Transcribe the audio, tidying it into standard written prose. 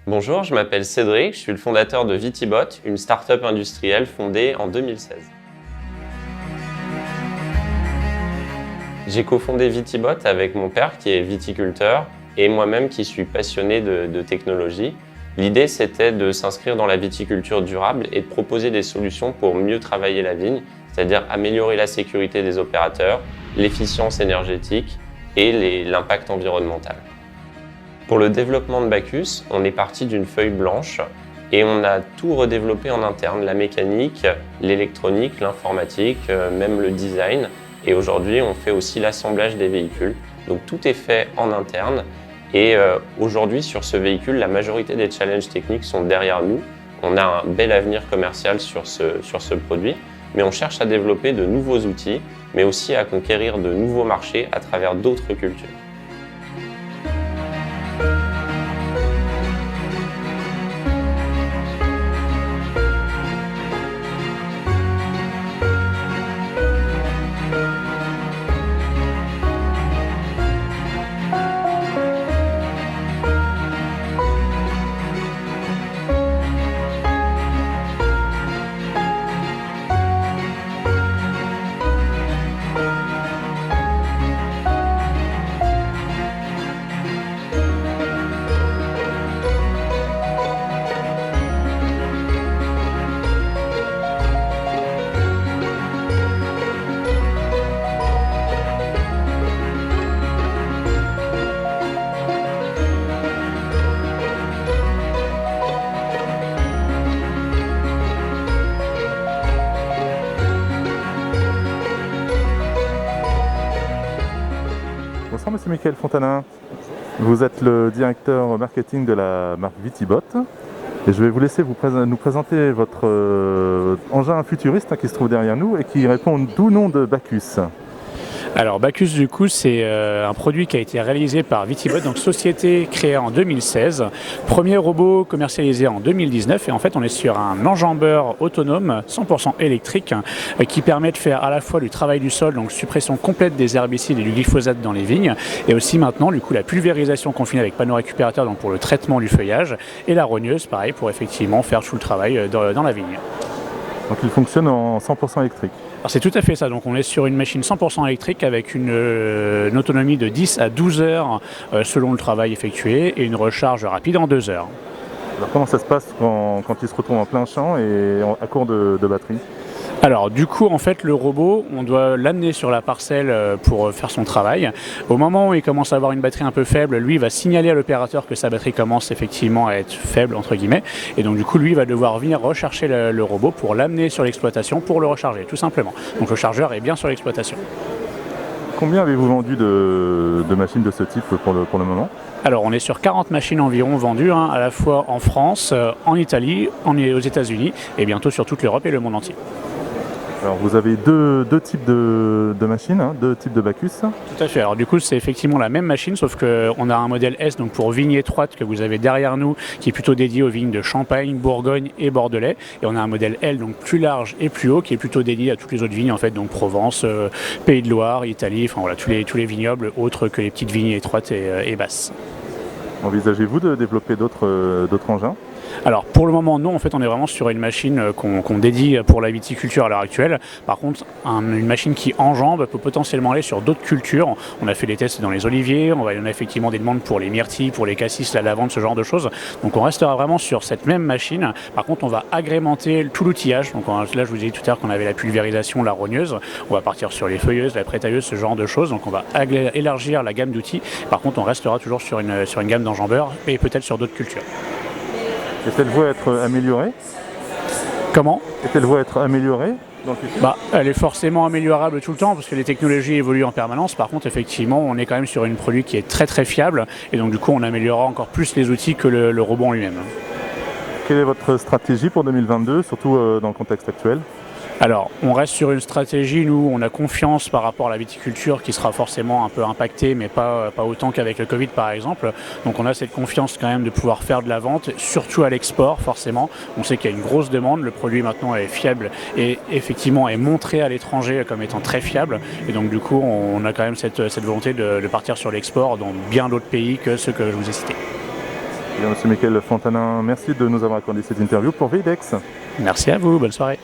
Bonjour, je m'appelle Cédric, je suis le fondateur de Vitibot, une start-up industrielle fondée en 2016. J'ai cofondé Vitibot avec mon père qui est viticulteur et moi-même qui suis passionné de technologie. L'idée, c'était de s'inscrire dans la viticulture durable et de proposer des solutions pour mieux travailler la vigne, c'est-à-dire améliorer la sécurité des opérateurs, l'efficience énergétique et l'impact environnemental. Pour le développement de Bacchus, on est parti d'une feuille blanche et on a tout redéveloppé en interne, la mécanique, l'électronique, l'informatique, même le design. Et aujourd'hui, on fait aussi l'assemblage des véhicules. Donc tout est fait en interne. Et aujourd'hui, sur ce véhicule, la majorité des challenges techniques sont derrière nous. On a un bel avenir commercial sur ce produit, mais on cherche à développer de nouveaux outils, mais aussi à conquérir de nouveaux marchés à travers d'autres cultures. Bonsoir Monsieur Michael Fontanin, vous êtes le directeur marketing de la marque Vitibot et je vais vous laisser nous présenter votre engin futuriste qui se trouve derrière nous et qui répond au doux nom de Bacchus. Alors Bacchus du coup c'est un produit qui a été réalisé par Vitibot, donc société créée en 2016, premier robot commercialisé en 2019 et en fait on est sur un enjambeur autonome 100% électrique qui permet de faire à la fois du travail du sol, donc suppression complète des herbicides et du glyphosate dans les vignes et aussi maintenant du coup la pulvérisation confinée avec panneau récupérateur donc pour le traitement du feuillage et la rogneuse pareil pour effectivement faire tout le travail dans la vigne. Donc il fonctionne en 100% électrique. Alors c'est tout à fait ça, donc on est sur une machine 100% électrique avec une autonomie de 10 à 12 heures selon le travail effectué et une recharge rapide en 2 heures. Alors comment ça se passe quand il se retrouve en plein champ et à court de batterie ? Alors du coup en fait le robot on doit l'amener sur la parcelle pour faire son travail. Au moment où il commence à avoir une batterie un peu faible, lui va signaler à l'opérateur que sa batterie commence effectivement à être faible entre guillemets et donc du coup lui va devoir venir rechercher le robot pour l'amener sur l'exploitation pour le recharger tout simplement. Donc le chargeur est bien sur l'exploitation. Combien avez-vous vendu de machines de ce type pour le moment ? Alors on est sur 40 machines environ vendues, à la fois en France, en Italie, aux États-Unis et bientôt sur toute l'Europe et le monde entier. Alors vous avez deux types de machines, deux types de Bacchus. Tout à fait, alors du coup c'est effectivement la même machine sauf qu'on a un modèle S donc pour vignes étroites que vous avez derrière nous qui est plutôt dédié aux vignes de Champagne, Bourgogne et Bordelais et on a un modèle L donc plus large et plus haut qui est plutôt dédié à toutes les autres vignes en fait donc Provence, Pays de Loire, Italie, enfin voilà tous les vignobles autres que les petites vignes étroites et basses. Envisagez-vous de développer d'autres engins ? Alors pour le moment non, en fait on est vraiment sur une machine qu'on dédie pour la viticulture à l'heure actuelle. Par contre une machine qui enjambe peut potentiellement aller sur d'autres cultures. On a fait des tests dans les oliviers, on a effectivement des demandes pour les myrtilles, pour les cassis, la lavande, ce genre de choses. Donc on restera vraiment sur cette même machine. Par contre on va agrémenter tout l'outillage. Donc là je vous ai dit tout à l'heure qu'on avait la pulvérisation, la rogneuse. On va partir sur les feuilleuses, la prétailleuse, ce genre de choses. Donc on va élargir la gamme d'outils. Par contre on restera toujours sur une gamme d'enjambeurs et peut-être sur d'autres cultures. Est-elle voie à être améliorée ? Comment ? Est-elle voie à être améliorée dans le futur ? Elle est forcément améliorable tout le temps parce que les technologies évoluent en permanence. Par contre, effectivement, on est quand même sur un produit qui est très très fiable et donc du coup, on améliorera encore plus les outils que le robot en lui-même. Quelle est votre stratégie pour 2022, surtout dans le contexte actuel ? Alors, on reste sur une stratégie, nous, on a confiance par rapport à la viticulture qui sera forcément un peu impactée, mais pas autant qu'avec le Covid par exemple. Donc on a cette confiance quand même de pouvoir faire de la vente, surtout à l'export forcément. On sait qu'il y a une grosse demande, le produit maintenant est fiable et effectivement est montré à l'étranger comme étant très fiable. Et donc du coup, on a quand même cette volonté de partir sur l'export dans bien d'autres pays que ceux que je vous ai cités. Bien, Monsieur Michael Fontanin, merci de nous avoir accordé cette interview pour Videx. Merci à vous, bonne soirée.